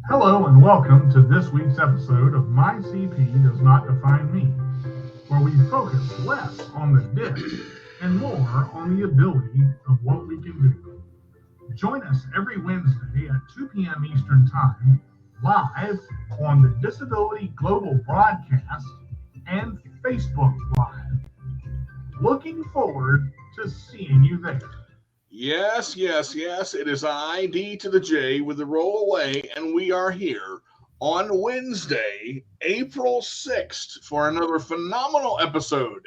Hello and welcome to this week's episode of My CP Does Not Define Me, where we focus less on the dip and more on the ability of what we can do. Join us every Wednesday at 2 p.m. Eastern Time, live on the Disability Global Broadcast and Facebook Live. Looking forward to seeing you there. Yes, yes, yes. It is I, D to the J, with the roll away, and we are here on Wednesday, April 6th, for another phenomenal episode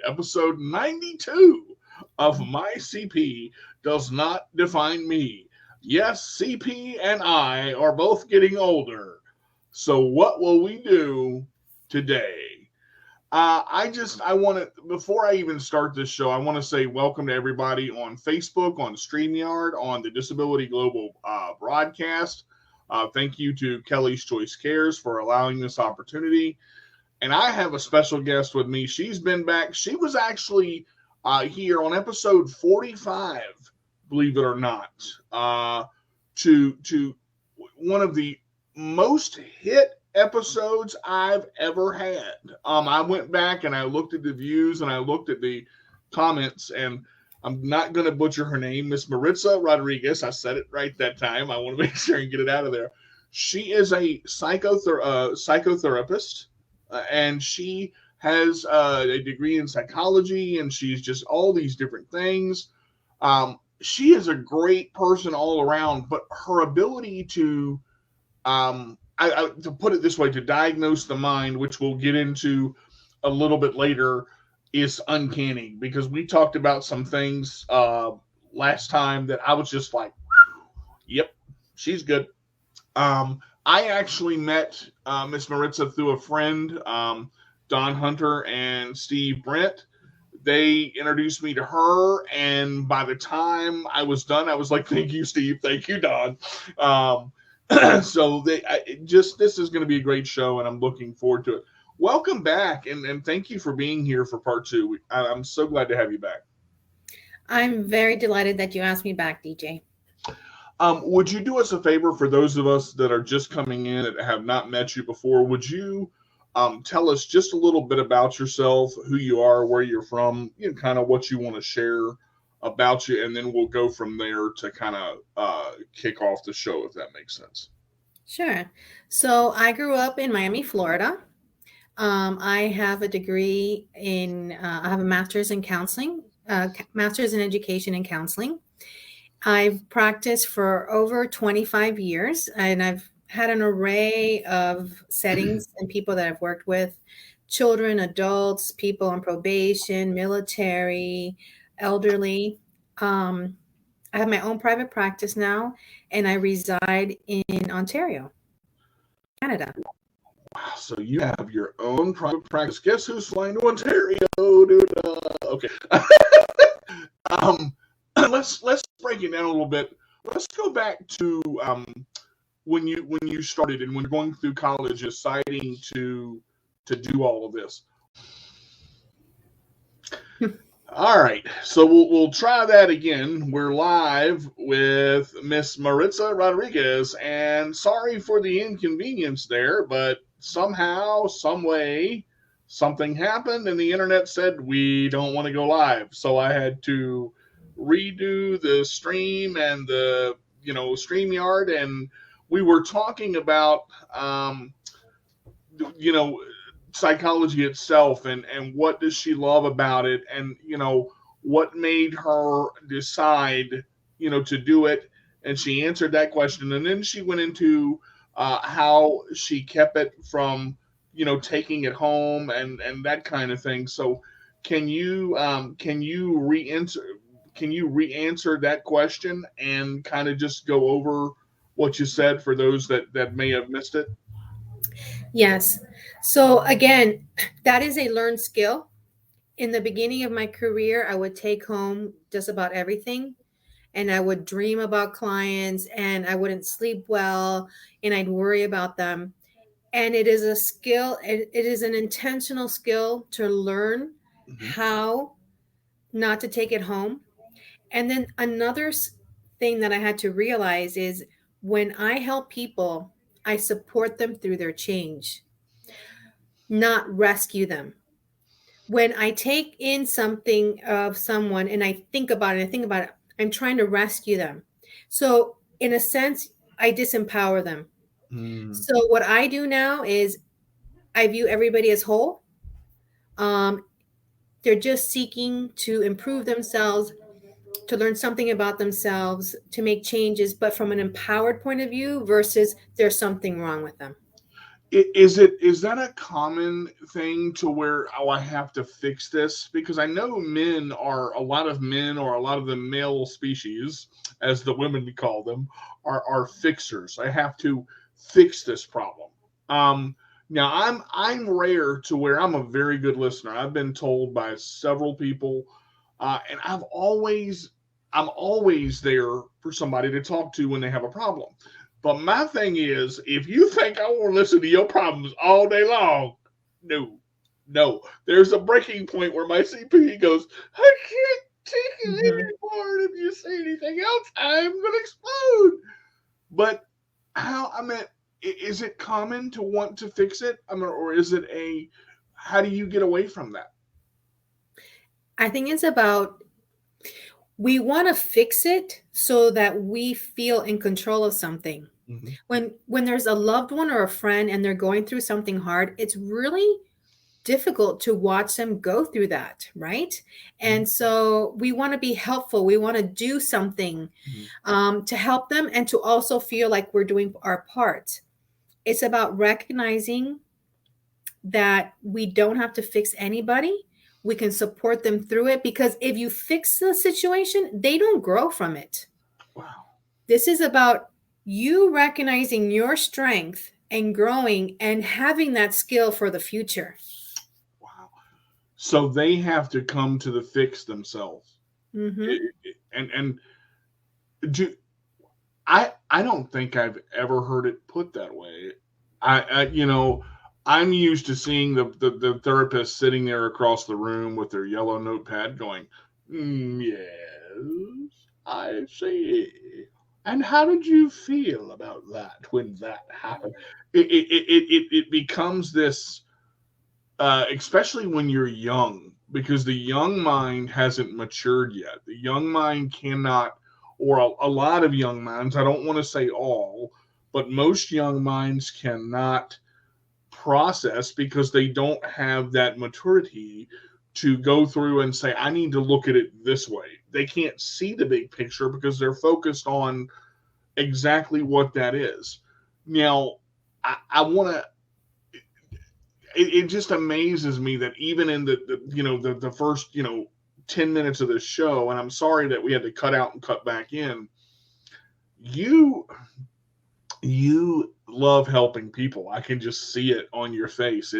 92 of My CP Does Not Define Me. Yes, CP and I are both getting older. So, what will we do today? I want to, before I even start this show, I want to say welcome to everybody on Facebook, on StreamYard, on the Disability Global broadcast. Thank you to Kelly's Choice Cares for allowing this opportunity. And I have a special guest with me. She's been back. She was actually here on episode 45, believe it or not, to one of the most hit episodes I've ever had. I went back and I looked at the views and I looked at the comments, and I'm not going to butcher her name, Miss Maritza Rodriguez. I said it right that time. I want to make sure and get it out of there. She is a psychotherapist, and she has a degree in psychology, and she's just all these different things. She is a great person all around, but her ability to to put it this way, to diagnose the mind, which we'll get into a little bit later, is uncanny, because we talked about some things last time that I was just like, yep, she's good. I actually met Miss Maritza through a friend, Don Hunter and Steve Brent. They introduced me to her, and by the time I was done, I was like, thank you, Steve. Thank you, Don. So this is going to be a great show, and I'm looking forward to it. Welcome back, and thank you for being here for part two. I'm so glad to have you back. I'm very delighted that you asked me back, DJ. Would you do us a favor, for those of us that are just coming in and have not met you before? Would you tell us just a little bit about yourself, who you are, where you're from, kind of what you want to share about you, and then we'll go from there to kind of kick off the show, if that makes sense. Sure. So I grew up in Miami, Florida. I have a degree I have a master's in counseling, master's in education and counseling. I've practiced for over 25 years, and I've had an array of settings and people that I've worked with: children, adults, people on probation, military, elderly. I have my own private practice now, and I reside in Ontario, Canada. Wow, so you have your own private practice. Guess who's flying to Ontario, dude? Okay. Let's break it down a little bit. Let's go back to when you started and when you're going through college, deciding to do all of this. All right, so we'll try that again. We're live with Miss Maritza Rodriguez, and sorry for the inconvenience there, but somehow, some way, something happened, and the internet said we don't want to go live. So I had to redo the stream and the StreamYard, and we were talking about psychology itself, and what does she love about it, and what made her decide to do it. And she answered that question, and then she went into how she kept it from taking it home, and that kind of thing. So can you re-answer that question and kind of just go over what you said for those that may have missed it? Yes. So again, that is a learned skill. In the beginning of my career, I would take home just about everything, and I would dream about clients, and I wouldn't sleep well, and I'd worry about them. And it is a skill, it is an intentional skill to learn how not to take it home. And then another thing that I had to realize is when I help people, I support them through their change, not rescue them. When I take in something of someone and I think about it, I'm trying to rescue them. So, in a sense, I disempower them. So, what I do now is I view everybody as whole. They're just seeking to improve themselves, to learn something about themselves, to make changes, but from an empowered point of view versus there's something wrong with them. Is that a common thing to where, oh, I have to fix this? Because I know a lot of men, or a lot of the male species, as the women call them, are fixers. I have to fix this problem. Now I'm rare to where I'm a very good listener. I've been told by several people, and I'm always there for somebody to talk to when they have a problem. But my thing is, if you think I want to listen to your problems all day long, no. There's a breaking point where my CP goes, I can't take it anymore. And if you say anything else, I'm going to explode. But is it common to want to fix it? Or is it how do you get away from that? I think it's about, we want to fix it so that we feel in control of something. Mm-hmm. When there's a loved one or a friend and they're going through something hard, it's really difficult to watch them go through that, right? Mm-hmm. And so we want to be helpful. We want to do something to help them, and to also feel like we're doing our part. It's about recognizing that we don't have to fix anybody. We can support them through it, because if you fix the situation, they don't grow from it. Wow. This is about you recognizing your strength and growing and having that skill for the future. Wow. So they have to come to the fix themselves. Mm-hmm. I don't think I've ever heard it put that way. I'm used to seeing the therapist sitting there across the room with their yellow notepad going, yes, I see. And how did you feel about that when that happened? It becomes this, especially when you're young, because the young mind hasn't matured yet. The young mind cannot, or a lot of young minds, I don't want to say all, but most young minds cannot process, because they don't have that maturity to go through and say, I need to look at it this way. They can't see the big picture because they're focused on exactly what that is. Now, I want to, it just amazes me that even in the first 10 minutes of this show, and I'm sorry that we had to cut out and cut back in, you love helping people. I can just see it on your face.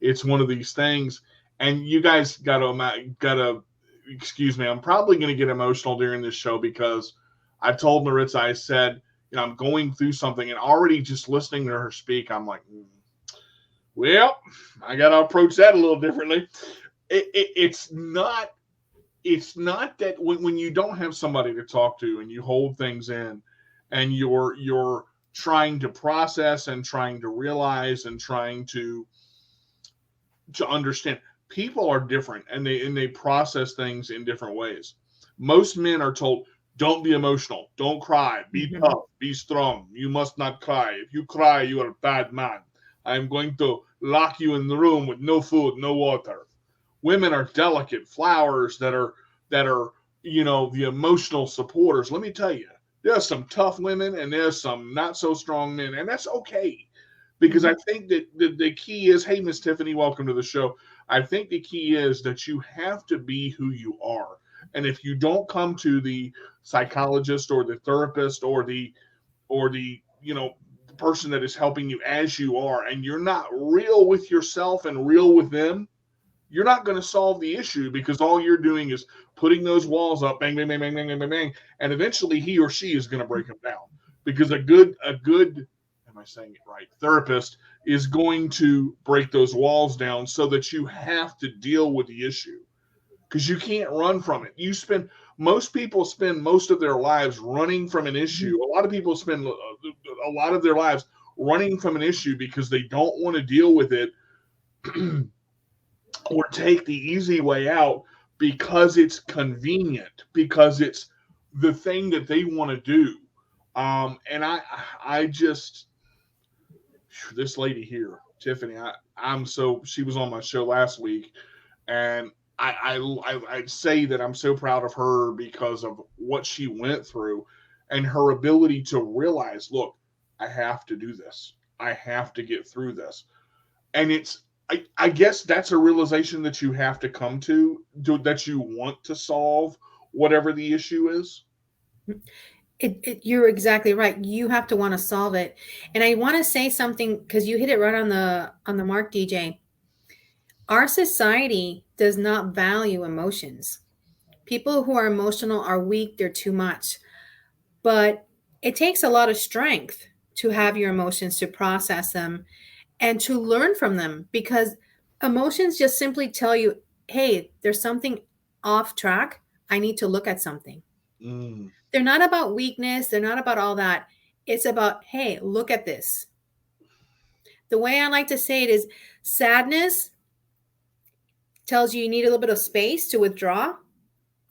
It's one of these things, and you guys gotta excuse me. I'm probably going to get emotional during this show, because I told Maritza, I said, I'm going through something, and already just listening to her speak, I'm like, well, I got to approach that a little differently. It's not that when you don't have somebody to talk to and you hold things in, and you're trying to process and trying to realize and trying to understand. People are different, and they process things in different ways. Most men are told, don't be emotional, don't cry, be tough, be strong, you must not cry. If you cry, you are a bad man. I'm going to lock you in the room with no food, no water. Women are delicate flowers that are the emotional supporters. Let me tell you, there's some tough women and there's some not so strong men, and that's okay. Because I think that the key is, hey, Miss Tiffany, welcome to the show. I think the key is that you have to be who you are. And if you don't come to the psychologist or the therapist or the person that is helping you as you are, and you're not real with yourself and real with them, you're not going to solve the issue, because all you're doing is putting those walls up, bang, bang, bang, bang, bang, bang, bang, bang, and eventually he or she is going to break them down. Because a good, am I saying it right, therapist is going to break those walls down so that you have to deal with the issue, because you can't run from it. Most people spend most of their lives running from an issue. A lot of people spend a lot of their lives running from an issue because they don't want to deal with it or take the easy way out because it's convenient, because it's the thing that they want to do. And I just, this lady here, Tiffany, she was on my show last week, and I'd say that I'm so proud of her because of what she went through and her ability to realize, look, I have to do this. I have to get through this. And I guess that's a realization that you have to come to that you want to solve whatever the issue is. You're exactly right. You have to want to solve it. And I want to say something because you hit it right on the mark, DJ. Our society does not value emotions. People who are emotional are weak, they're too much. But it takes a lot of strength to have your emotions, to process them, and to learn from them, because emotions just simply tell you, hey, there's something off track. I need to look at something. They're not about weakness. They're not about all that. It's about, hey, look at this. The way I like to say it is sadness tells you need a little bit of space to withdraw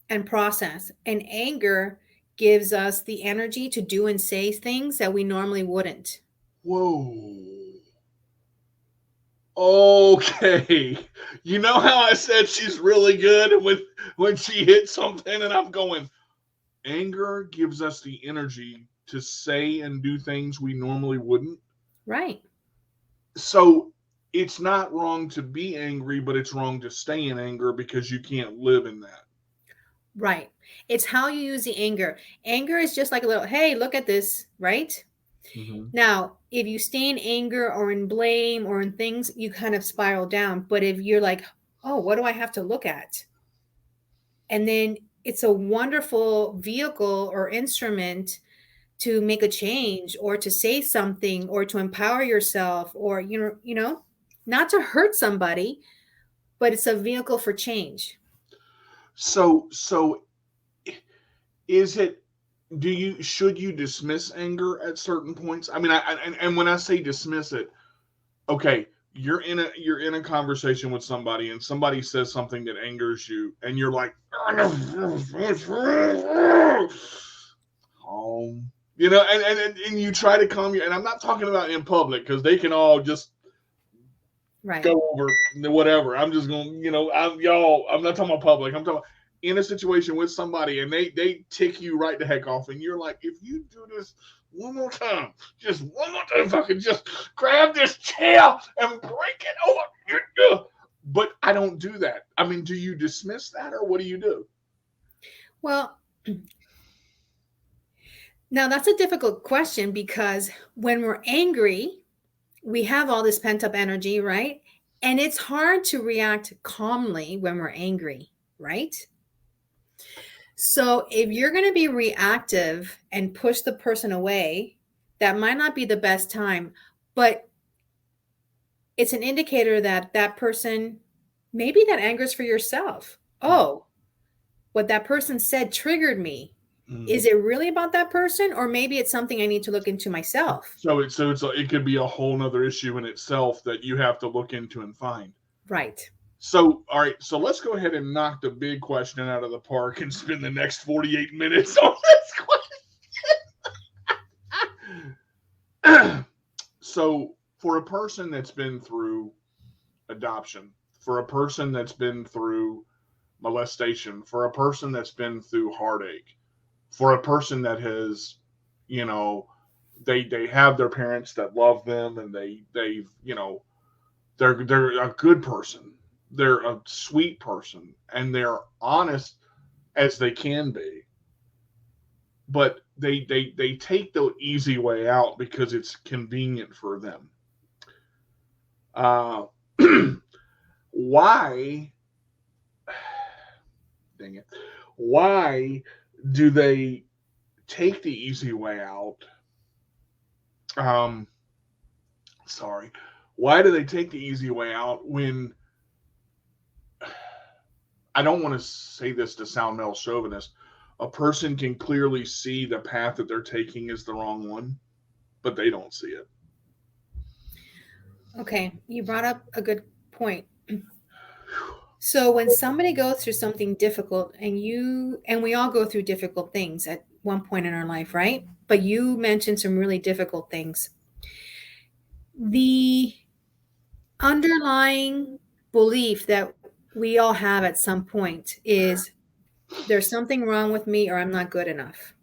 and process. And anger gives us the energy to do and say things that we normally wouldn't. Whoa. Okay. You know how I said she's really good when she hits something, and I'm going, anger gives us the energy to say and do things we normally wouldn't. Right. So it's not wrong to be angry, but it's wrong to stay in anger because you can't live in that. Right. It's how you use the anger. Anger is just like a little, hey, look at this, right? Mm-hmm. Now, if you stay in anger or in blame or in things, you kind of spiral down. But if you're like, oh, what do I have to look at? And then it's a wonderful vehicle or instrument to make a change or to say something or to empower yourself or, you know, not to hurt somebody, but it's a vehicle for change. So is it, should you dismiss anger at certain points? I mean, and when I say dismiss it, okay, you're in a conversation with somebody and somebody says something that angers you and you're like, you know, and you try to calm you. And I'm not talking about in public because they can all just go over whatever. I'm just going, you know, I'm not talking about public. I'm talking about in a situation with somebody and they tick you right the heck off. And you're like, if you do this one more time, just one more time, if I could just grab this chair and break it over. But I don't do that. I mean, do you dismiss that or what do you do? Well, now that's a difficult question because when we're angry, we have all this pent up energy, right? And it's hard to react calmly when we're angry, right? So if you're going to be reactive and push the person away, that might not be the best time, but it's an indicator that that person, maybe that anger's for yourself. Oh, what that person said triggered me. Is it really about that person, or maybe it's something I need to look into myself? So it could be a whole nother issue in itself that you have to look into and find. Right. So, all right. So let's go ahead and knock the big question out of the park and spend the next 48 minutes on this question. So, for a person that's been through adoption, for a person that's been through molestation, for a person that's been through heartache, for a person that has, you know, they have their parents that love them and they've, you know, they're a good person. They're a sweet person and they're honest as they can be. But they take the easy way out because it's convenient for them. Why? Dang it. Why do they take the easy way out? Why do they take the easy way out when, I don't want to say this to sound male chauvinist, a person can clearly see the path that they're taking is the wrong one, but they don't see it. Okay, you brought up a good point. So when somebody goes through something difficult, and we all go through difficult things at one point in our life, right? But you mentioned some really difficult things. The underlying belief that we all have at some point is there's something wrong with me or I'm not good enough,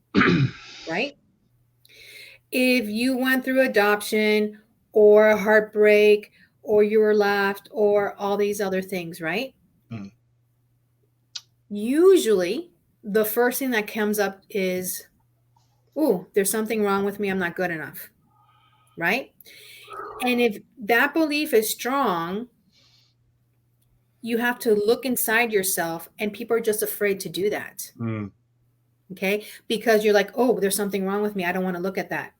right? If you went through adoption or a heartbreak or you were left or all these other things, right? Mm. Usually the first thing that comes up is, oh, there's something wrong with me. I'm not good enough, right? And if that belief is strong, you have to look inside yourself, and people are just afraid to do that. Mm. Okay. Because you're like, oh, there's something wrong with me. I don't want to look at that.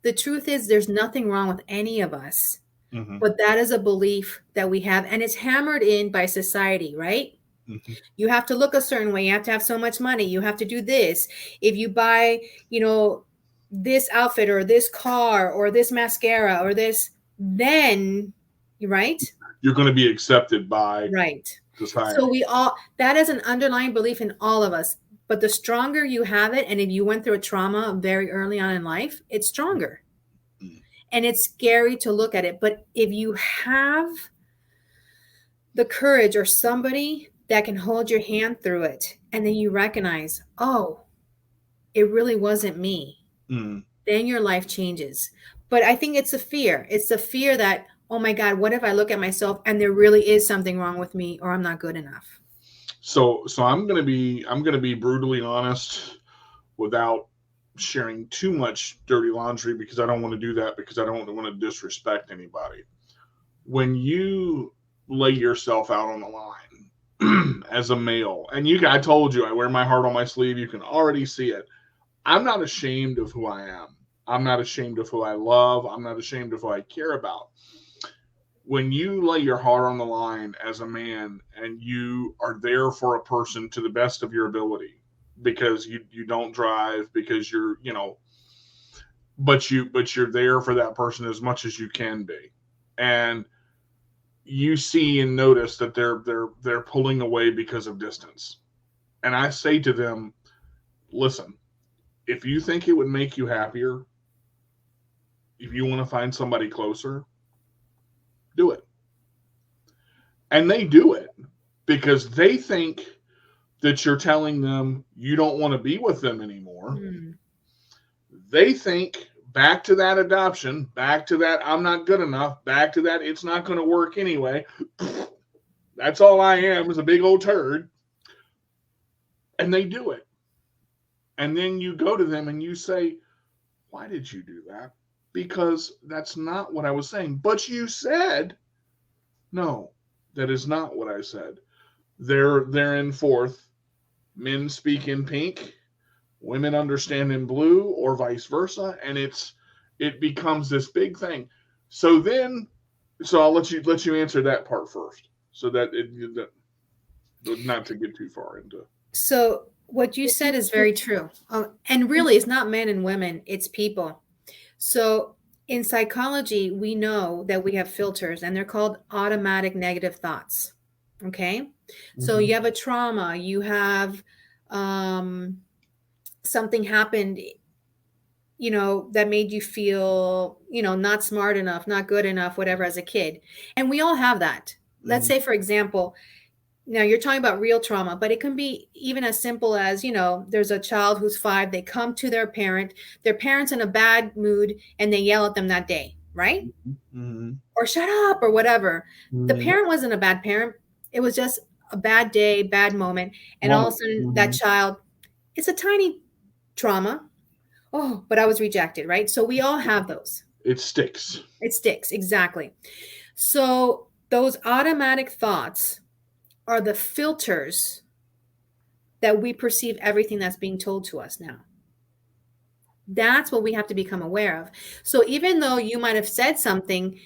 The truth is, there's nothing wrong with any of us, Mm-hmm. but that is a belief that we have, and it's hammered in by society, right? Mm-hmm. You have to look a certain way. You have to have so much money. You have to do this. If you buy, this outfit or this car or this mascara or this, then, right? You're going to be accepted by Right. society. So that is an underlying belief in all of us. But the stronger you have it, and if you went through a trauma very early on in life, it's stronger. And it's scary to look at it. But if you have the courage or somebody that can hold your hand through it, and then you recognize, oh, it really wasn't me, then your life changes. But I think it's the fear. It's the fear that, oh my God, what if I look at myself and there really is something wrong with me or I'm not good enough? So I'm gonna be brutally honest without sharing too much dirty laundry, because I don't want to do that, because I don't want to disrespect anybody. When you lay yourself out on the line as a male, and I told you I wear my heart on my sleeve, you can already see it. I'm not ashamed of who I am. I'm not ashamed of who I love. I'm not ashamed of who I care about. When you lay your heart on the line as a man and you are there for a person to the best of your ability, because you don't drive, because but you're there for that person as much as you can be, and you see and notice that they're pulling away because of distance, and I say to them, listen, if you think it would make you happier, if you want to find somebody closer, do it. And they do it because they think that you're telling them you don't want to be with them anymore. They think back to that adoption, back to that I'm not good enough, back to that it's not going to work anyway. That's all I am, is a big old turd. And they do it. And then you go to them and you say, why did you do that? Because that's not what I was saying. But you said, no, that is not what I said. They're in fourth. Men speak in pink, women understand in blue, or vice versa, and it becomes this big thing. So I'll let you answer that part first, so that not to get too far into. So what you said is very true. And really, it's not men and women, it's people. So in psychology, we know that we have filters, and they're called automatic negative thoughts. Okay. So you have a trauma, you have something happened, that made you feel, not smart enough, not good enough, whatever, as a kid. And we all have that. Let's say, for example, now you're talking about real trauma, but it can be even as simple as, there's a child who's 5, they come to their parent's in a bad mood, and they yell at them that day, right? Or shut up or whatever. The parent wasn't a bad parent. It was just a bad day, bad moment. And all of a sudden that child, it's a tiny trauma. Oh, but I was rejected, right? So we all have those. It sticks. It sticks, exactly. So those automatic thoughts are the filters that we perceive everything that's being told to us now. That's what we have to become aware of. So even though you might have said something,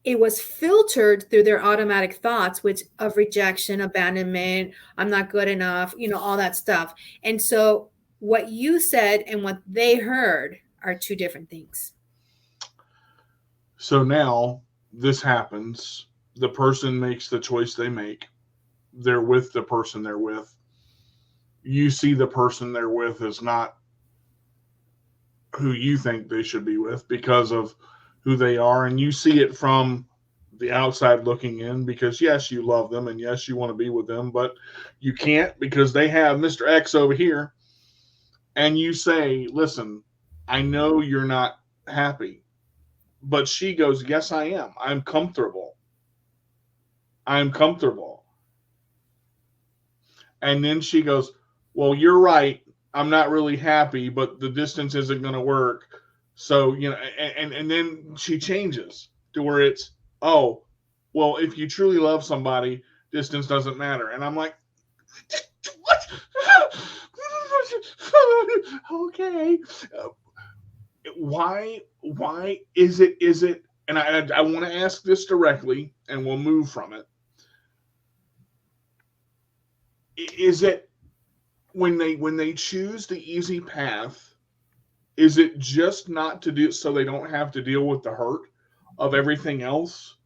it was filtered through their automatic thoughts, which of rejection, abandonment, I'm not good enough, all that stuff. And so what you said and what they heard are two different things. So now this happens. The person makes the choice they make. They're with the person they're with. You see the person they're with as not who you think they should be with because of who they are. And you see it from the outside looking in because, yes, you love them and, yes, you want to be with them, but you can't because they have Mr. X over here. And you say, listen, I know you're not happy. But she goes, yes, I am. I'm comfortable. I'm comfortable. And then she goes, well, you're right. I'm not really happy, but the distance isn't going to work. So, and then she changes to where it's, oh, well, if you truly love somebody, distance doesn't matter. And I'm like, what? Okay. Why is it, and I want to ask this directly and we'll move from it. Is it when they choose the easy path, is it just not to do so they don't have to deal with the hurt of everything else?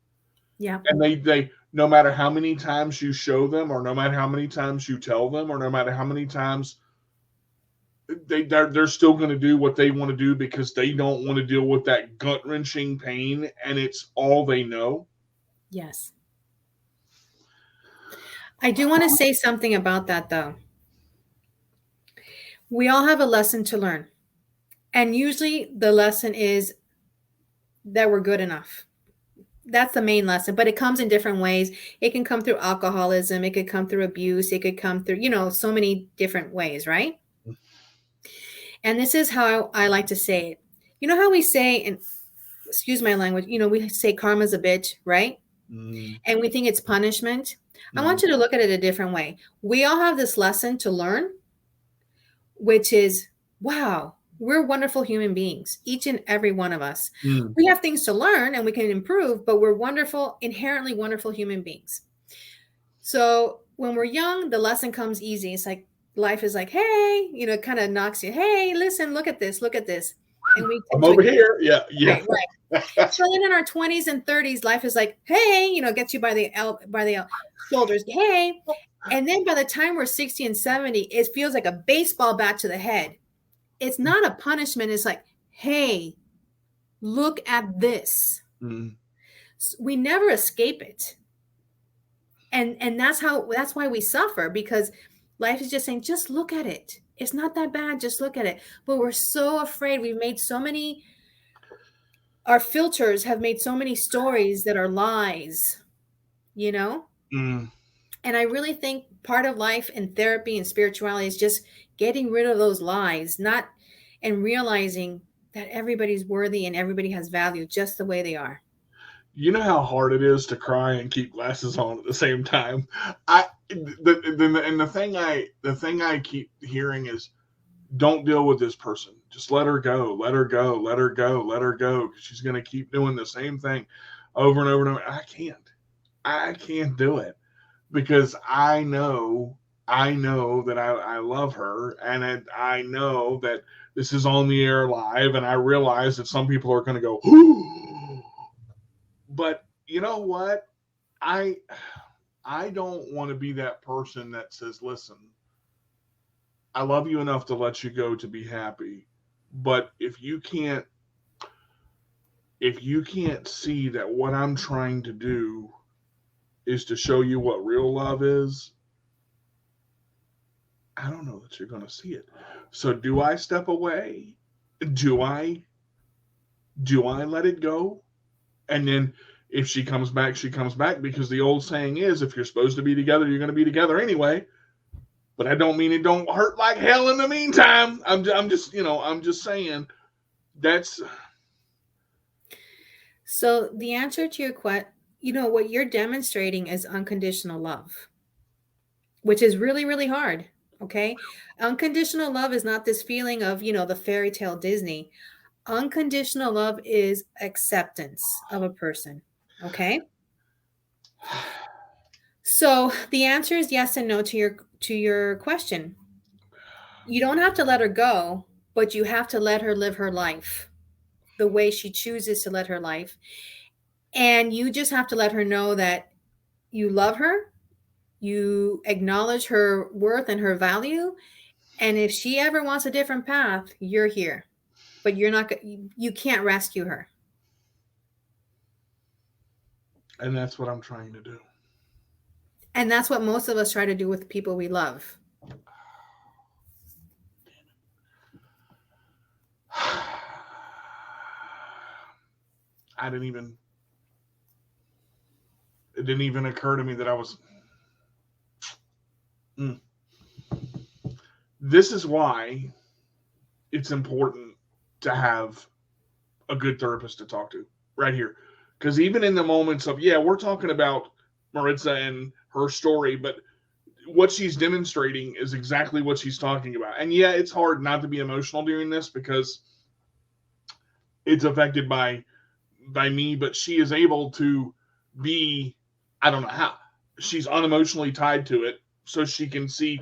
Yeah. And they no matter how many times you show them, or no matter how many times you tell them, or no matter how many times they're still going to do what they want to do because they don't want to deal with that gut-wrenching pain, and it's all they know. Yes. I do want to say something about that, though. We all have a lesson to learn. And usually the lesson is that we're good enough. That's the main lesson, but it comes in different ways. It can come through alcoholism. It could come through abuse. It could come through, so many different ways, right? And this is how I like to say it. You know how we say, and excuse my language, we say karma's a bitch, right? Mm. And we think it's punishment. I want you to look at it a different way. We all have this lesson to learn, which is, wow, we're wonderful human beings, each and every one of us. Mm. We have things to learn and we can improve, but we're wonderful, inherently wonderful human beings. So when we're young, the lesson comes easy. It's like, life is like, hey, it kind of knocks you. Hey, listen, look at this. And I'm over here. Yeah. Right. So then in our 20s and 30s, life is like, hey, gets you by the shoulders. Hey. And then by the time we're 60 and 70, it feels like a baseball bat to the head. It's not a punishment. It's like, hey, look at this. Mm. We never escape it. And that's why we suffer, because life is just saying, just look at it. It's not that bad. Just look at it. But we're so afraid. We've made our filters have made so many stories that are lies, Mm. And I really think part of life and therapy and spirituality is just getting rid of those lies, and realizing that everybody's worthy and everybody has value just the way they are. You know how hard it is to cry and keep glasses on at the same time. The thing I keep hearing is, don't deal with this person. Just let her go. Let her go. Let her go. Let her go. She's going to keep doing the same thing over and over and over. I can't do it because I know that I love her, and I know that this is on the air live, and I realize that some people are going to go, ooh. But you know what? I don't want to be that person that says, listen, I love you enough to let you go to be happy. But if you can't see that what I'm trying to do is to show you what real love is, I don't know that you're going to see it. So do I step away? Do I let it go? And then if she comes back, she comes back, because the old saying is, if you're supposed to be together, you're going to be together anyway. But I don't mean it don't hurt like hell in the meantime. I'm just saying that's. So the answer to your question, what you're demonstrating is unconditional love, which is really, really hard. Okay. Unconditional love is not this feeling of, the fairy tale Disney. Unconditional love is acceptance of a person. Okay. So the answer is yes and no to your question. You don't have to let her go, but you have to let her live her life the way she chooses to live her life. And you just have to let her know that you love her, you acknowledge her worth and her value, and if she ever wants a different path, you're here. But you're not you can't rescue her. And that's what I'm trying to do. And that's what most of us try to do with people we love. It didn't even occur to me that I was. This is why it's important to have a good therapist to talk to right here. Because even in the moments of, we're talking about Maritza and her story, but what she's demonstrating is exactly what she's talking about. And it's hard not to be emotional during this because it's affected by me, but she is able to be, I don't know how, she's unemotionally tied to it so she can see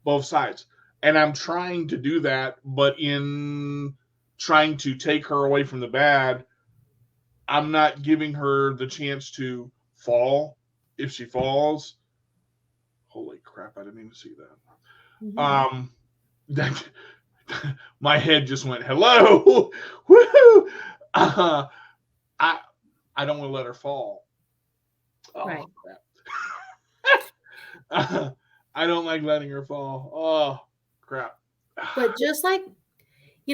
both sides. And I'm trying to do that, but in trying to take her away from the bad, I'm not giving her the chance to fall. If she falls, holy crap, I didn't even see that. Mm-hmm. That my head just went, hello. Woohoo! I don't want to let her fall. Oh, right. Crap. I don't like letting her fall. Oh, crap. But just like,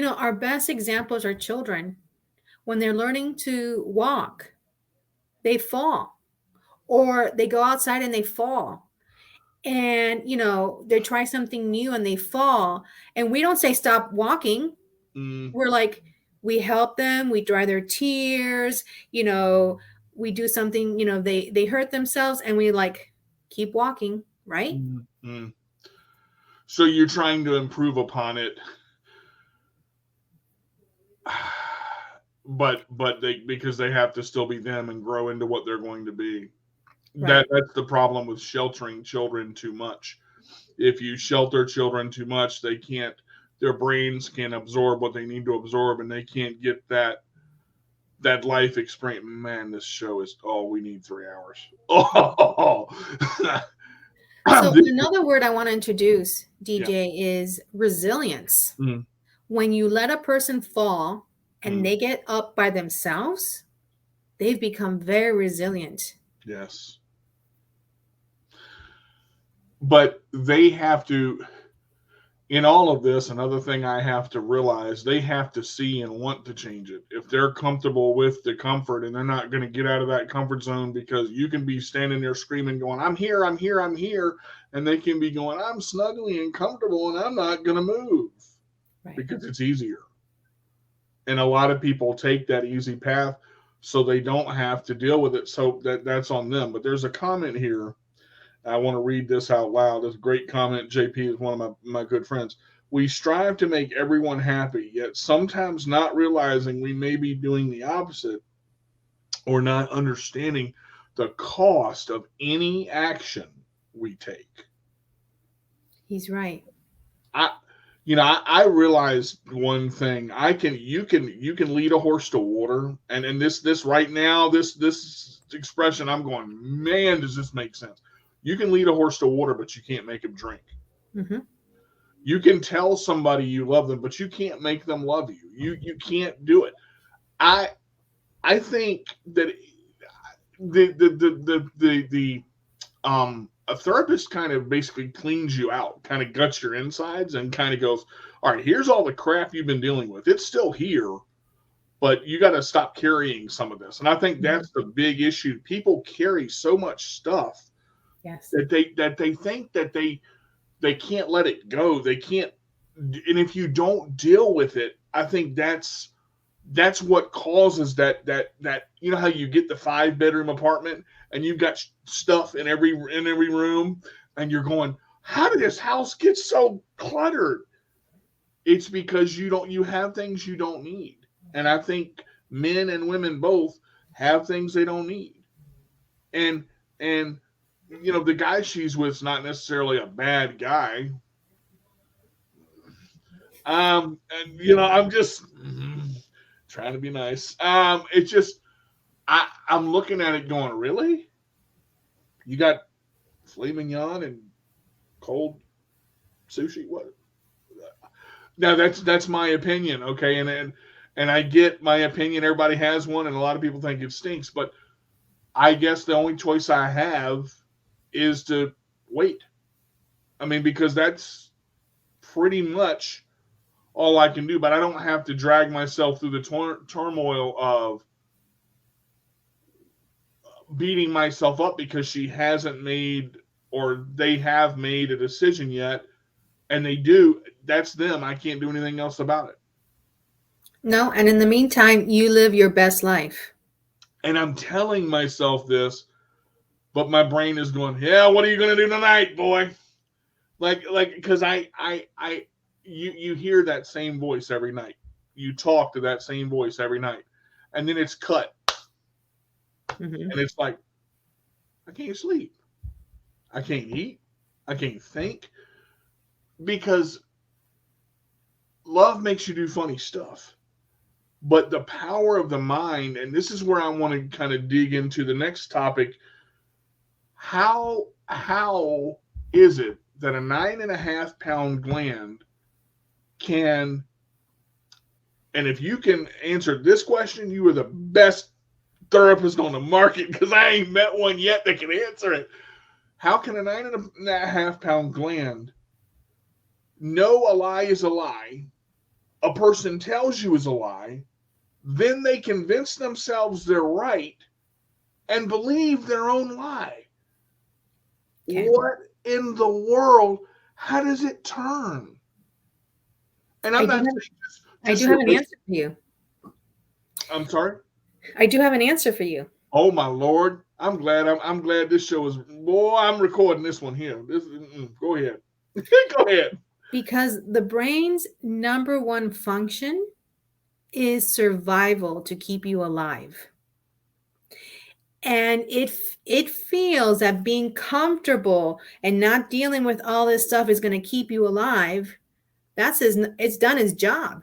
our best examples are children. When they're learning to walk, they fall. Or they go outside and they fall. And, they try something new and they fall. And we don't say stop walking. We're like, we help them. We dry their tears. We do something, they hurt themselves and we like keep walking, right? Mm-hmm. So you're trying to improve upon it. But because they have to still be them and grow into what they're going to be. Right. That's the problem with sheltering children too much. If you shelter children too much, their brains can't absorb what they need to absorb, and they can't get that life experience. Man, this show is, we need 3 hours. Oh. So another word I want to introduce, DJ, is resilience. Mm-hmm. When you let a person fall and they get up by themselves, they've become very resilient. Yes. But they have to, in all of this, another thing I have to realize, they have to see and want to change it. If they're comfortable with the comfort and they're not going to get out of that comfort zone, because you can be standing there screaming, going, I'm here, I'm here, I'm here. And they can be going, I'm snuggly and comfortable and I'm not going to move. Right. Because it's easier. And a lot of people take that easy path so they don't have to deal with it. So that's on them. But there's a comment here. I want to read this out loud. It's a great comment. JP is one of my good friends. We strive to make everyone happy, yet sometimes not realizing we may be doing the opposite or not understanding the cost of any action we take. He's right. I realized one thing. You can lead a horse to water, and this right now, this expression, I'm going, man, does this make sense? You can lead a horse to water, but you can't make him drink. Mm-hmm. You can tell somebody you love them, but you can't make them love you. You can't do it. I think that a therapist kind of basically cleans you out, kind of guts your insides, and kind of goes, all right, here's all the crap you've been dealing with. It's still here, but you got to stop carrying some of this. And I think that's the big issue. People carry so much stuff. Yes. That they think that they can't let it go. They can't, and if you don't deal with it, I think that's what causes that you know how you get the 5-bedroom apartment and you've got stuff in every room and you're going, how did this house get so cluttered? It's because you have things you don't need. And I think men and women both have things they don't need. And the guy she's with is not necessarily a bad guy. And I'm just trying to be nice. It's just, I'm looking at it going, really? You got filet mignon and cold sushi? What? Now that's my opinion, okay? And I get my opinion. Everybody has one, and a lot of people think it stinks. But I guess the only choice I have is to wait. I mean, because that's pretty much all I can do. But I don't have to drag myself through the turmoil of beating myself up because she hasn't made or they have made a decision yet, and they do. That's them. I can't do anything else about it. No, and in the meantime, you live your best life. And I'm telling myself this, but my brain is going, yeah, what are you going to do tonight, boy? Like, because you hear that same voice every night. You talk to that same voice every night. And then it's cut. Mm-hmm. And it's like, I can't sleep. I can't eat. I can't think. Because love makes you do funny stuff. But the power of the mind, and this is where I want to kind of dig into the next topic. How is it that a 9.5 pound gland can, and if you can answer this question, you are the best therapist on the market, because I ain't met one yet that can answer it. How can a 9.5 pound gland know a lie is a lie, a person tells you is a lie, then they convince themselves they're right and believe their own lie? Okay. What in the world? How does it turn? And I do have an answer for you. I'm sorry? I do have an answer for you. Oh my Lord. I'm glad this show is, boy, I'm recording this one here. Go ahead. Go ahead. Because the brain's number one function is survival, to keep you alive. And it feels that being comfortable and not dealing with all this stuff is going to keep you alive. It's done its job.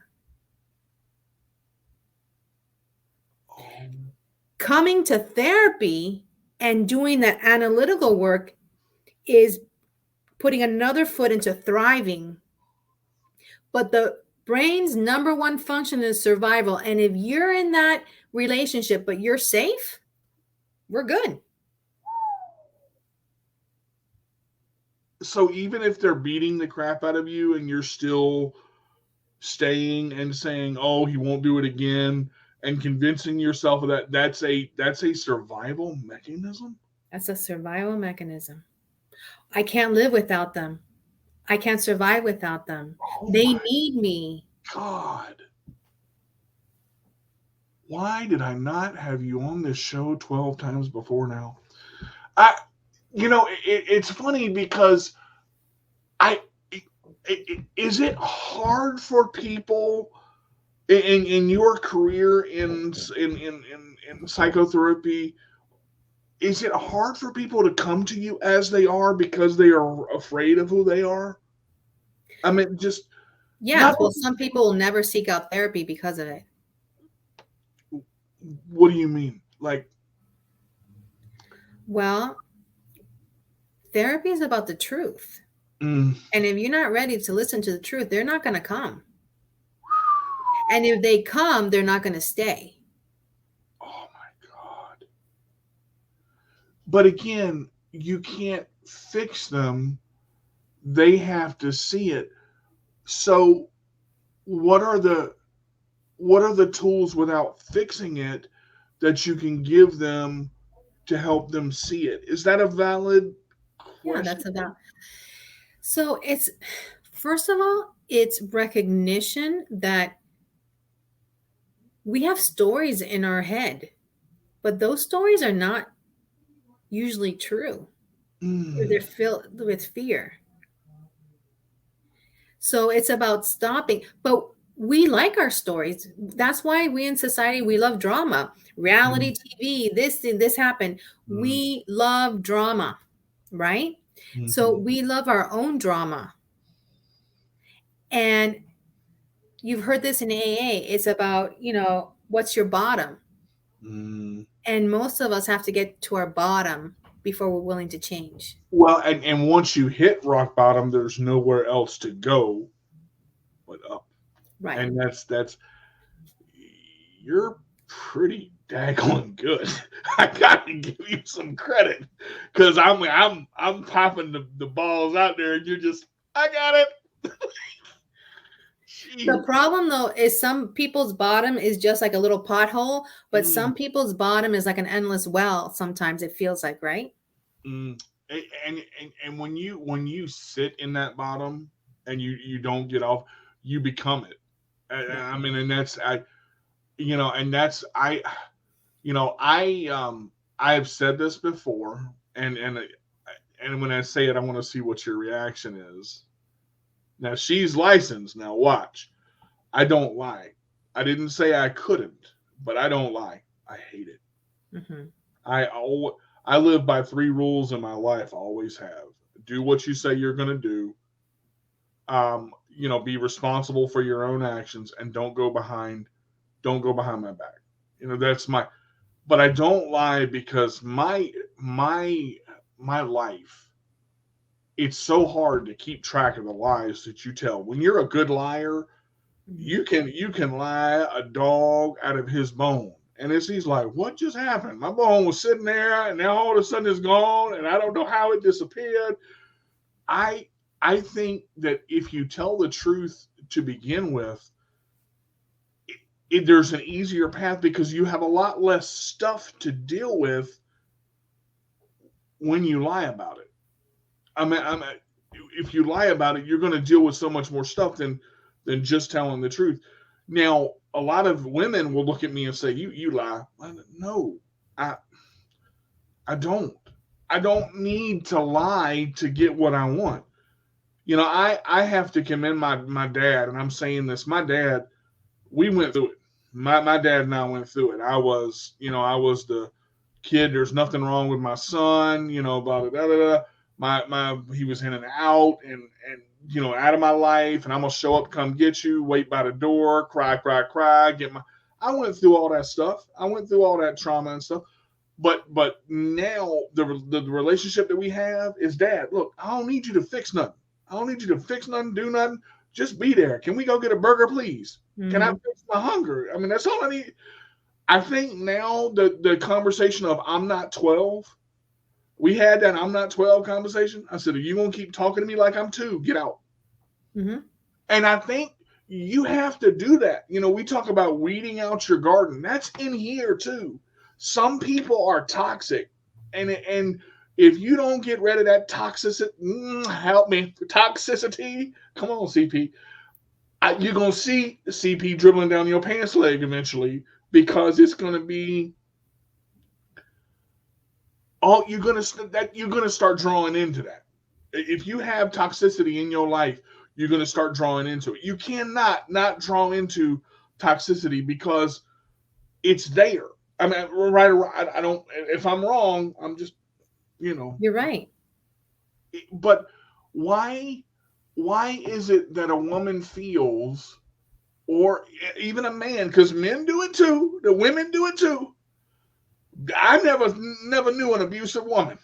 Coming to therapy and doing that analytical work is putting another foot into thriving. But the brain's number one function is survival. And if you're in that relationship, but you're safe, we're good. So even if they're beating the crap out of you and you're still staying and saying, oh, he won't do it again, and convincing yourself of that, that's a survival mechanism? That's a survival mechanism. I can't live without them. I can't survive without them. Oh, they need me. God. Why did I not have you on this show 12 times before now? It's funny because is it hard for people in your career in psychotherapy? Is it hard for people to come to you as they are because they are afraid of who they are? I mean, just well, some people will never seek out therapy because of it. What do you mean? Like, well, therapy is about the truth. And if you're not ready to listen to the truth, they're not going to come. And if they come, they're not going to stay. Oh my God. But again, you can't fix them. They have to see it. So what are the tools without fixing it that you can give them to help them see it? Is that a valid question? Yeah, that's a valid. So it's, first of all, it's recognition that we have stories in our head, but those stories are not usually true. They're filled with fear. So it's about stopping, but we like our stories. That's why we in society, we love drama, reality TV, this happened. We love drama, right? So we love our own drama. And you've heard this in AA. It's about, what's your bottom? And most of us have to get to our bottom before we're willing to change. Well, and once you hit rock bottom, there's nowhere else to go but up. Right. And that's you're pretty daggone good. I gotta give you some credit, because I'm popping the balls out there, and you're just, I got it. The problem though is some people's bottom is just like a little pothole, but some people's bottom is like an endless well. Sometimes it feels like, right? And when you sit in that bottom and you don't get off, you become it. I mean, and that's I've said this before, and when I say it, I want to see what your reaction is. Now, she's licensed. Now watch. I don't lie. I didn't say I couldn't, but I don't lie. I hate it. Mm-hmm. I live by 3 rules in my life. I always have. Do what you say you're going to do. Be responsible for your own actions, and don't go behind my back. That's my. But I don't lie, because my life, it's so hard to keep track of the lies that you tell. When you're a good liar, you can lie a dog out of his bone. And he's like, what just happened? My bone was sitting there, and now all of a sudden it's gone, and I don't know how it disappeared. I think that if you tell the truth to begin with, there's an easier path, because you have a lot less stuff to deal with when you lie about it. If you lie about it, you're going to deal with so much more stuff than just telling the truth. Now, a lot of women will look at me and say, "You lie." No, I don't. I don't need to lie to get what I want. I have to commend my dad, and I'm saying this. My dad, we went through it. My dad and I went through it. I was the kid. There's nothing wrong with my son. Blah blah blah blah. He was in and out, and out of my life, and I'm gonna show up, come get you, wait by the door, cry, I went through all that stuff. I went through all that trauma and stuff. But now the relationship that we have is, Dad, look, I don't need you to fix nothing. I don't need you to fix nothing, do nothing. Just be there. Can we go get a burger, please? Mm-hmm. Can I fix my hunger? I mean, that's all I need. I think now the conversation of I'm not 12, we had that I'm not 12 conversation. I said, are you going to keep talking to me like I'm 2? Get out. Mm-hmm. And I think you have to do that. We talk about weeding out your garden. That's in here too. Some people are toxic. And if you don't get rid of that toxicity, help me, toxicity, come on, CP. You're going to see CP dribbling down your pants leg eventually, because it's going to be, you're going to start drawing into that. If you have toxicity in your life, you're going to start drawing into it. You cannot not draw into toxicity, because it's there. I mean, right or wrong, I don't, if I'm wrong, I'm just, You're right. But why is it that a woman feels, or even a man, because men do it too, the women do it too. I never knew an abusive woman.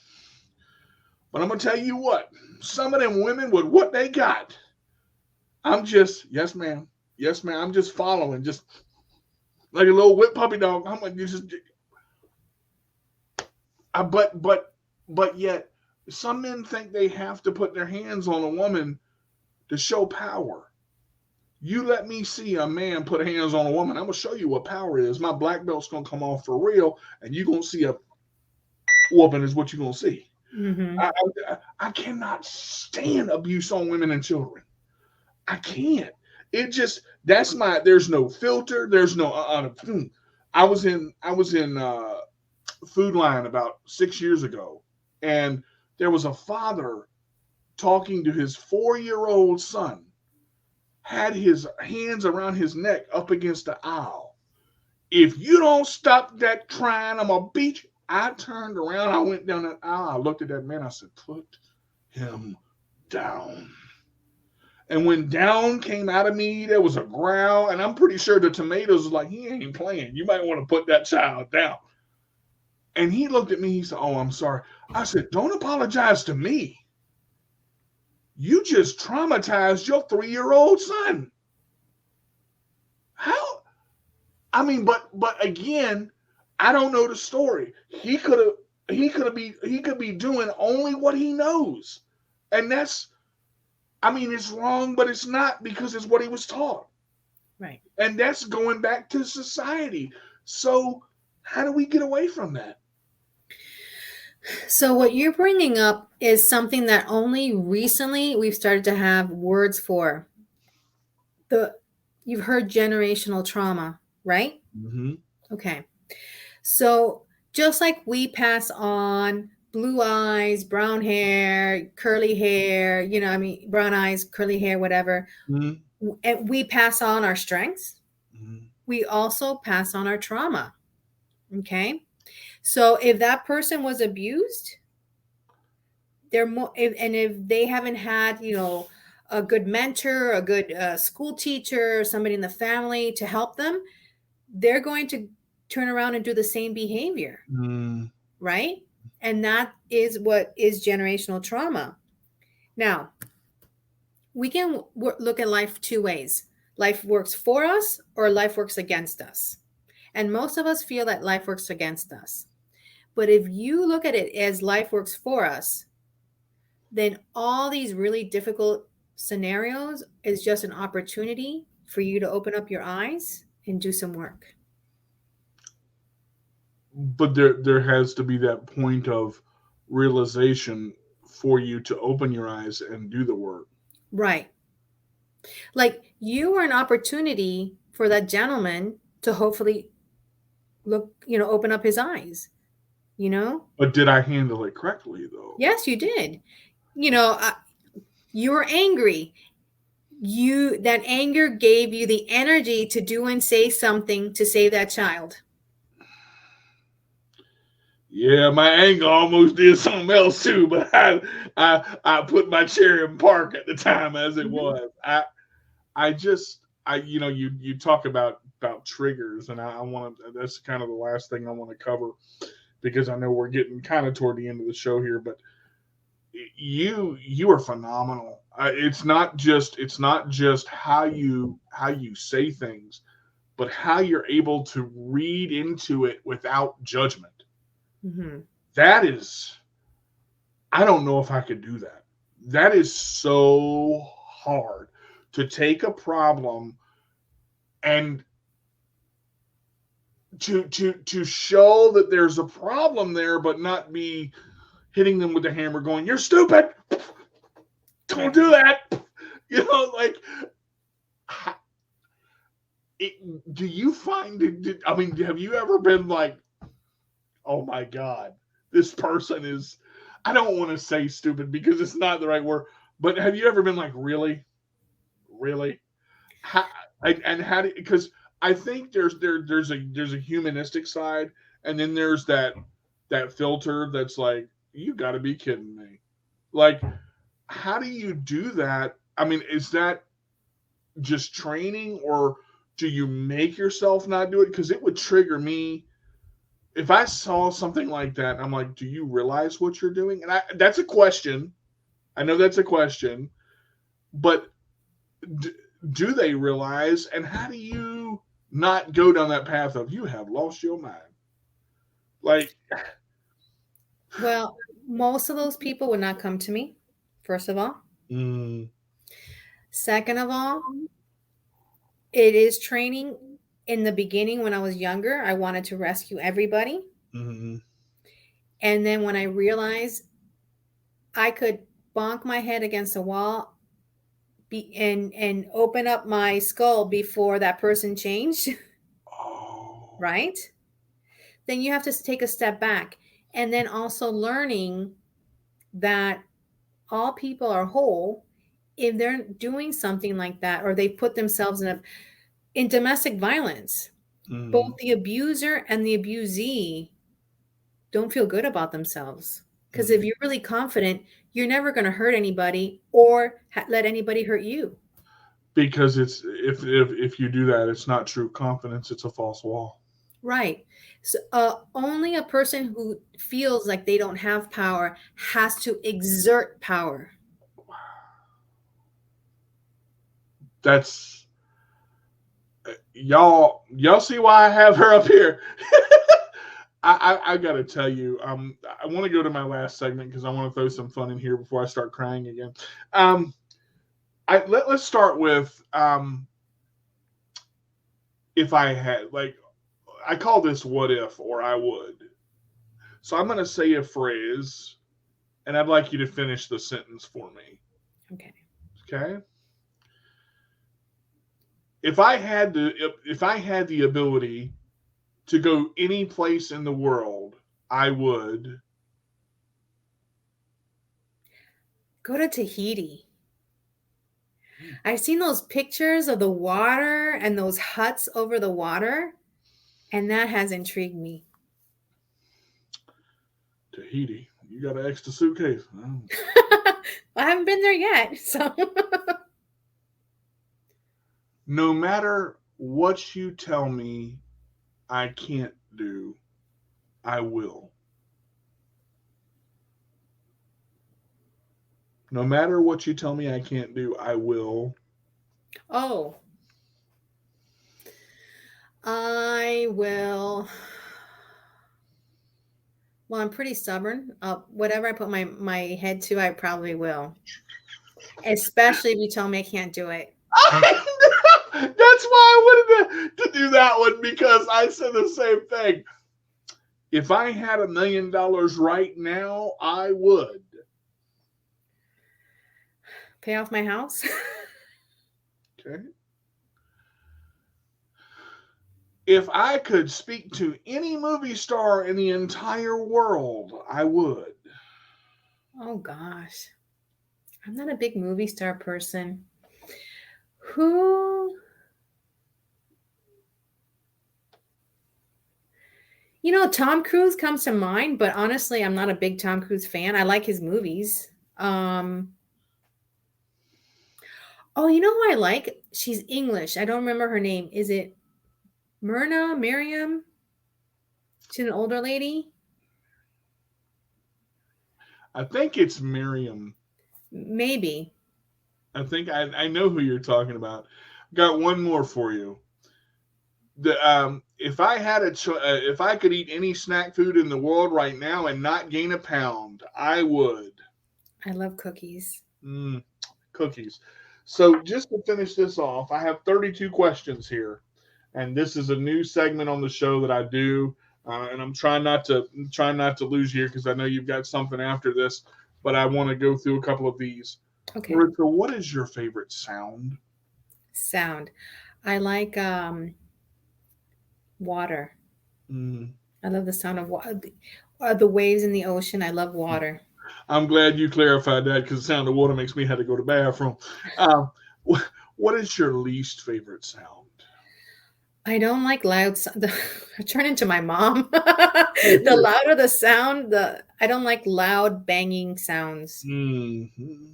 But I'm going to tell you what, some of them women with what they got, I'm just, yes, ma'am. Yes, ma'am. I'm just following, just like a little whipped puppy dog. I'm like, but yet some men think they have to put their hands on a woman to show power. You let me see a man put hands on a woman, I'm going to show you what power is. My black belt's going to come off for real, and you're going to see a whooping is what you're going to see. Mm-hmm. I cannot stand abuse on women and children. I can't. It just, there's no filter. There's no, I was in Food Line about 6 years ago, and there was a father talking to his 4-year-old son, had his hands around his neck up against the aisle. If you don't stop that crying, I'm going to beat you. I turned around. I went down that aisle. I looked at that man. I said, put him down. And when down came out of me, there was a growl, and I'm pretty sure the tomatoes was like, he ain't playing. You might want to put that child down. And he looked at me. He said, "Oh, I'm sorry." I said, "Don't apologize to me. You just traumatized your 3-year-old son." How? I mean, but again, I don't know the story. He could be doing only what he knows, and that's. I mean, it's wrong, but it's not because it's what he was taught. Right. And that's going back to society. So, how do we get away from that? So what you're bringing up is something that only recently we've started to have words for. You've heard generational trauma, right? Mm-hmm. Okay. So just like we pass on blue eyes, brown hair, curly hair, brown eyes, curly hair, whatever, and we pass on our strengths, we also pass on our trauma. Okay. So if that person was abused, they're more, and if they haven't had, a good mentor, a good school teacher, somebody in the family to help them, they're going to turn around and do the same behavior. Right? And that is what is generational trauma. Now, we can look at life two ways. Life works for us or life works against us. And most of us feel that life works against us. But if you look at it as life works for us, then all these really difficult scenarios is just an opportunity for you to open up your eyes and do some work. But there has to be that point of realization for you to open your eyes and do the work. Right. Like you were an opportunity for that gentleman to hopefully open up his eyes, But did I handle it correctly though? Yes, you did. You were angry. That anger gave you the energy to do and say something to save that child. Yeah, my anger almost did something else too, but I put my chair in park at the time as it was. You talk about triggers, and I want to. That's kind of the last thing I want to cover because I know we're getting kind of toward the end of the show here, but you are phenomenal. It's not just how you say things, but how you're able to read into it without judgment. Mm-hmm. That is, I don't know if I could do that. That is so hard to take a problem and to show that there's a problem there, but not be hitting them with the hammer going, "You're stupid. Don't do that." Do you find it? I mean, have you ever been like, "Oh my God, this person is," I don't want to say stupid because it's not the right word, but have you ever been like, "Really? Really?" Because I think there's a humanistic side, and then there's that filter that's like, "You got to be kidding me." Like, how do you do that? I mean, is that just training, or do you make yourself not do it? Because it would trigger me if I saw something like that. I'm like, do you realize what you're doing? And that's a question. I know that's a question, but do they realize? And how do you not go down that path of you have lost your mind? Like, well, most of those people would not come to me, first of all. Second of all, it is training. In the beginning, when I was younger, I wanted to rescue everybody. Mm-hmm. And then when I realized I could bonk my head against a wall and open up my skull before that person changed, right? Then you have to take a step back. And then also learning that all people are whole. If they're doing something like that, or they put themselves in domestic violence, both the abuser and the abusee don't feel good about themselves. Because if you're really confident, you're never going to hurt anybody or let anybody hurt you. Because it's if you do that, it's not true confidence, it's a false wall. Right. So only a person who feels like they don't have power has to exert power. That's y'all see why I have her up here. I gotta tell you, I want to go to my last segment because I want to throw some fun in here before I start crying again. Let's start with if I had, like, I call this what if or I would. So I'm gonna say a phrase, and I'd like you to finish the sentence for me. Okay. Okay. If I had the ability to go any place in the world, I would go to Tahiti. I've seen those pictures of the water and those huts over the water, and that has intrigued me. Tahiti. You got an extra suitcase. I haven't been there yet, so. No matter what you tell me I can't do, I will. No matter what you tell me I can't do, I will. Oh. I will. Well, I'm pretty stubborn. Whatever I put my head to, I probably will. Especially if you tell me I can't do it. That's why I wanted to do that one, because I said the same thing. If I had $1 million right now, I would pay off my house. Okay. If I could speak to any movie star in the entire world, I would. Oh gosh. I'm not a big movie star person. Who? You know, Tom Cruise comes to mind, but honestly, I'm not a big Tom Cruise fan. I like his movies. Oh, you know who I like? She's English. I don't remember her name. Is it Miriam? She's an older lady. I think it's Miriam. Maybe. I think I know who you're talking about. Got one more for you. If I had if I could eat any snack food in the world right now and not gain a pound, I would. I love cookies. Cookies. So just to finish this off, I have 32 questions here, and this is a new segment on the show that I do, and I'm trying not to lose you here because I know you've got something after this, but I want to go through a couple of these. Okay. Maritza, what is your favorite sound? I like water. I love the sound of water. The waves in the ocean. I love water. I'm glad you clarified that, because the sound of water makes me have to go to the bathroom. What is your least favorite sound? I don't like loud sound. I turn into my mom. The louder the sound, I don't like loud banging sounds. Mm-hmm.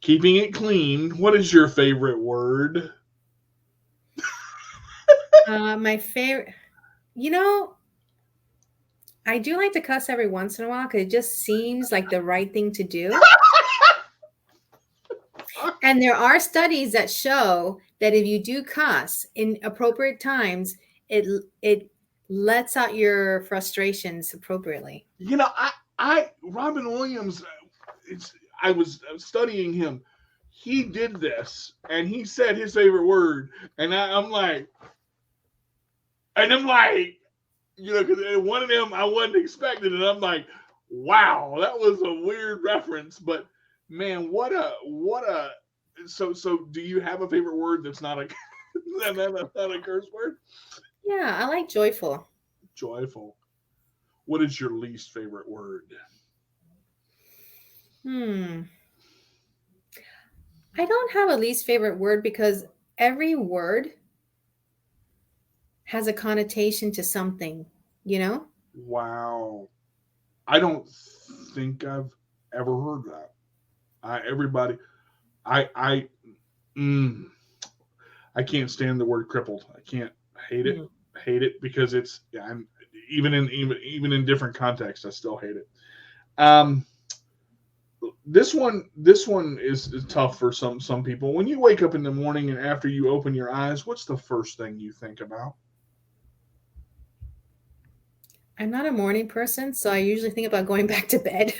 Keeping it clean. What is your favorite word? My favorite, you know, I do like to cuss every once in a while because it just seems like the right thing to do. And there are studies that show that if you do cuss in appropriate times, it lets out your frustrations appropriately. You know, Robin Williams, I was studying him. He did this, and he said his favorite word, and I'm like, you know, because one of them I wasn't expecting, and I'm like, wow, that was a weird reference, but man, what a. So do you have a favorite word that's not a not a curse word? Yeah, I like joyful. Joyful. What is your least favorite word? I don't have a least favorite word because every word has a connotation to something, you know? Wow. I don't think I've ever heard that. Everybody, I I can't stand the word crippled. I can't hate it. Hate it because it's I'm even in different contexts. I still hate it. Um, this one is tough for some people. When you wake up in the morning and after you open your eyes, what's the first thing you think about? I'm not a morning person, so I usually think about going back to bed.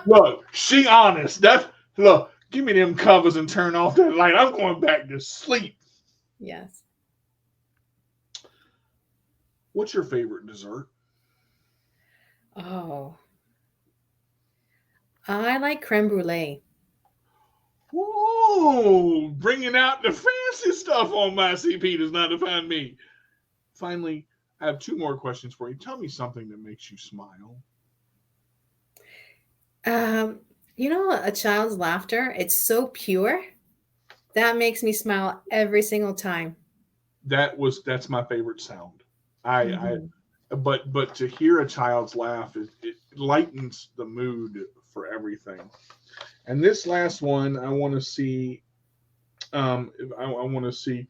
Look, she honest. Look. Give me them covers and turn off that light. I'm going back to sleep. Yes. What's your favorite dessert? Oh, I like creme brulee. Whoa, bringing out the fancy stuff on my CP does not define me. Finally, I have two more questions for you. Tell me something that makes you smile. A child's laughter, it's so pure. That makes me smile every single time. That's my favorite sound. I Mm-hmm. but to hear a child's laugh, it lightens the mood for everything. And this last one, I want to see. I want to see.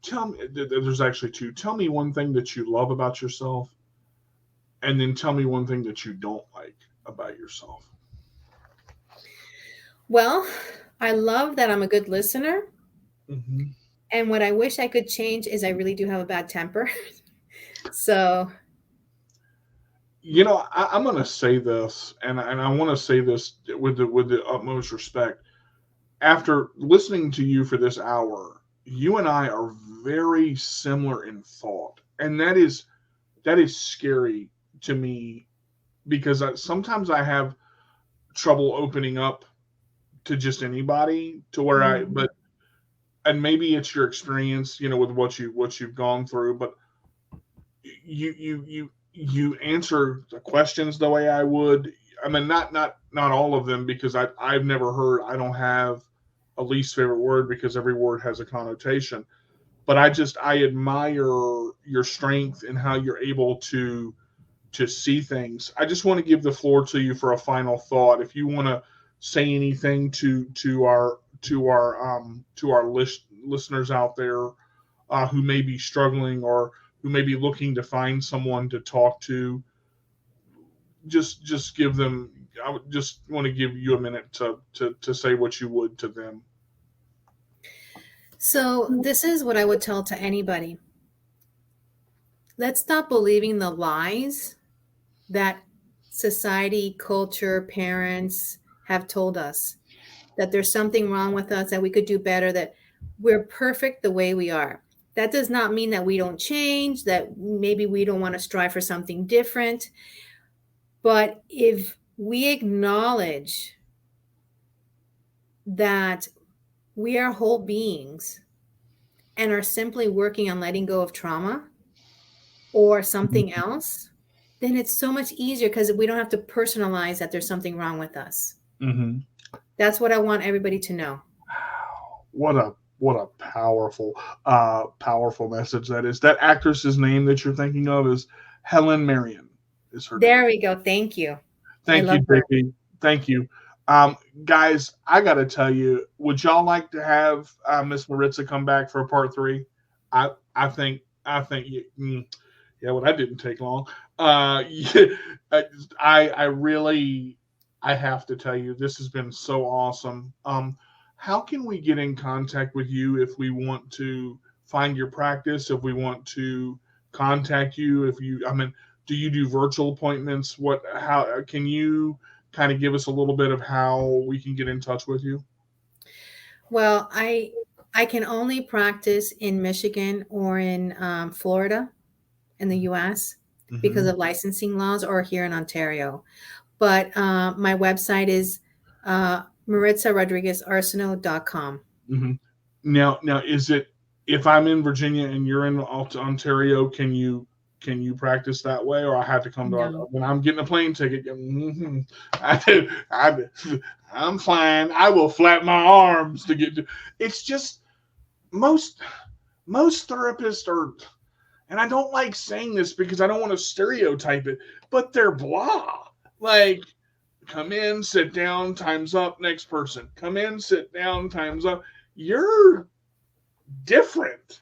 Tell me. There's actually two. Tell me one thing that you love about yourself, and then tell me one thing that you don't like about yourself. Well, I love that I'm a good listener. Mm-hmm. And what I wish I could change is I really do have a bad temper. So, I'm going to say this, and I want to say this with the utmost respect. After listening to you for this hour, you and I are very similar in thought, and that is scary to me because sometimes I have trouble opening up to just anybody to where and maybe it's your experience, with what you've gone through, but you answer the questions the way I would. I mean, not all of them because I've never heard. I don't have a least favorite word because every word has a connotation. But I admire your strength and how you're able to see things. I just want to give the floor to you for a final thought. If you want to say anything to our listeners out there who may be struggling or who may be looking to find someone to talk to, just give them. I would just want to give you a minute to say what you would to them. So this is what I would tell to anybody. Let's stop believing the lies that society, culture, parents have told us, that there's something wrong with us, that we could do better, that we're perfect the way we are. That does not mean that we don't change, that maybe we don't want to strive for something different. But if we acknowledge that we are whole beings and are simply working on letting go of trauma or something else, then it's so much easier because we don't have to personalize that there's something wrong with us. Mm-hmm. That's what I want everybody to know. What a powerful message that is. That actress's name that you're thinking of is Helen Marion. Is her There name. we go. Thank you. Thank you, JP. Thank you. Guys, I got to tell you, would y'all like to have Miss Maritza come back for a part 3? I think well, that didn't take long. I really, I have to tell you, this has been so awesome. How can we get in contact with you if we want to find your practice, if we want to contact you, do you do virtual appointments? How can you kind of give us a little bit of how we can get in touch with you? Well, I can only practice in Michigan or in Florida in the U.S. because of licensing laws, or here in Ontario. But my website is MaritzaRodriguezArsenault.com. Mm-hmm. Now, is it, if I'm in Virginia and you're in Ontario, can you practice that way, or I have to come to when I'm getting a plane ticket? Mm-hmm. I'm flying. I will flap my arms to get to. It's just most therapists are, and I don't like saying this because I don't want to stereotype it, but they're blah. Like, come in, sit down, time's up, next person. Come in, sit down, time's up. You're different.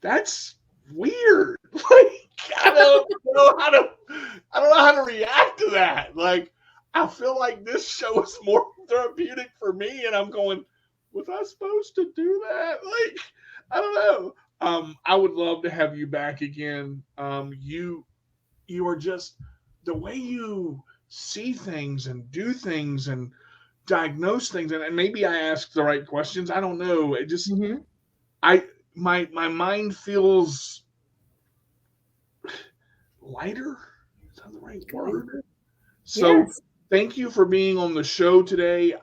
That's weird. Like, I don't know how to react to that. Like, I feel like this show is more therapeutic for me, and I'm going, was I supposed to do that? Like, I don't know. I would love to have you back again. You are just the way you see things and do things and diagnose things, and maybe I ask the right questions. I don't know. It just my mind feels lighter. Is that the right word? So Yes. thank you for being on the show today.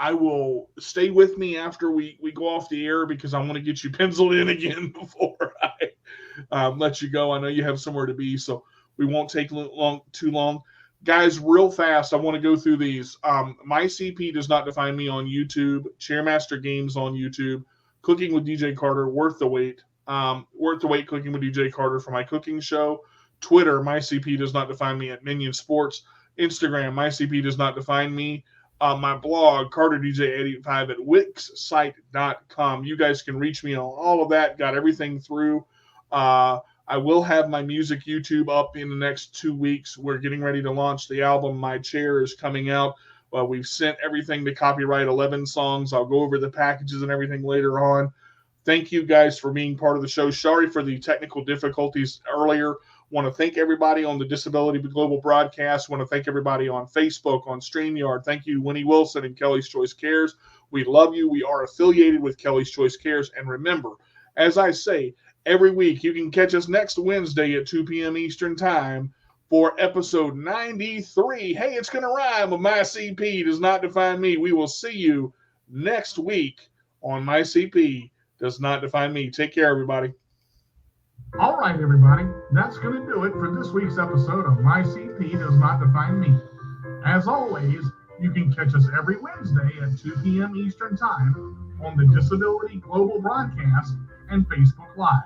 I will stay with me after we go off the air because I want to get you penciled in again before I let you go. I know you have somewhere to be, so we won't take too long. Guys, real fast, I want to go through these. My CP Does Not Define Me on YouTube, Chairmaster Games on YouTube, Cooking with DJ Carter, Worth the Wait Cooking with DJ Carter for my cooking show, Twitter, My CP Does Not Define Me at Minion Sports, Instagram, My CP Does Not Define Me, my blog, CarterDJ885 at Wixsite.com. You guys can reach me on all of that. Got everything through. I will have my music YouTube up in the next 2 weeks. We're getting ready to launch the album. My Chair is coming out. We've sent everything to copyright 11 songs. I'll go over the packages and everything later on. Thank you guys for being part of the show. Sorry for the technical difficulties earlier. Want to thank everybody on the Disability Global Broadcast. Want to thank everybody on Facebook, on StreamYard. Thank you, Winnie Wilson and Kelly's Choice Cares. We love you. We are affiliated with Kelly's Choice Cares. And remember, as I say, every week you can catch us next Wednesday at 2 p.m. Eastern Time for episode 93. Hey, it's going to rhyme with My CP Does Not Define Me. We will see you next week on My CP Does Not Define Me. Take care, everybody. All right, everybody. That's going to do it for this week's episode of My CP Does Not Define Me. As always, you can catch us every Wednesday at 2 p.m. Eastern Time on the Disability Global Broadcast and Facebook Live.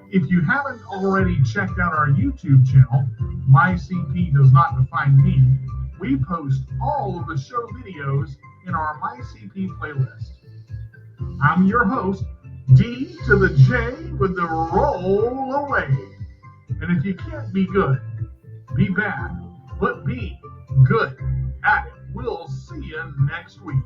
If you haven't already checked out our YouTube channel, My CP Does Not Define Me, we post all of the show videos in our My CP playlist. I'm your host, D to the J with the roll away. And if you can't be good, be bad, but be good at it. We'll see you next week.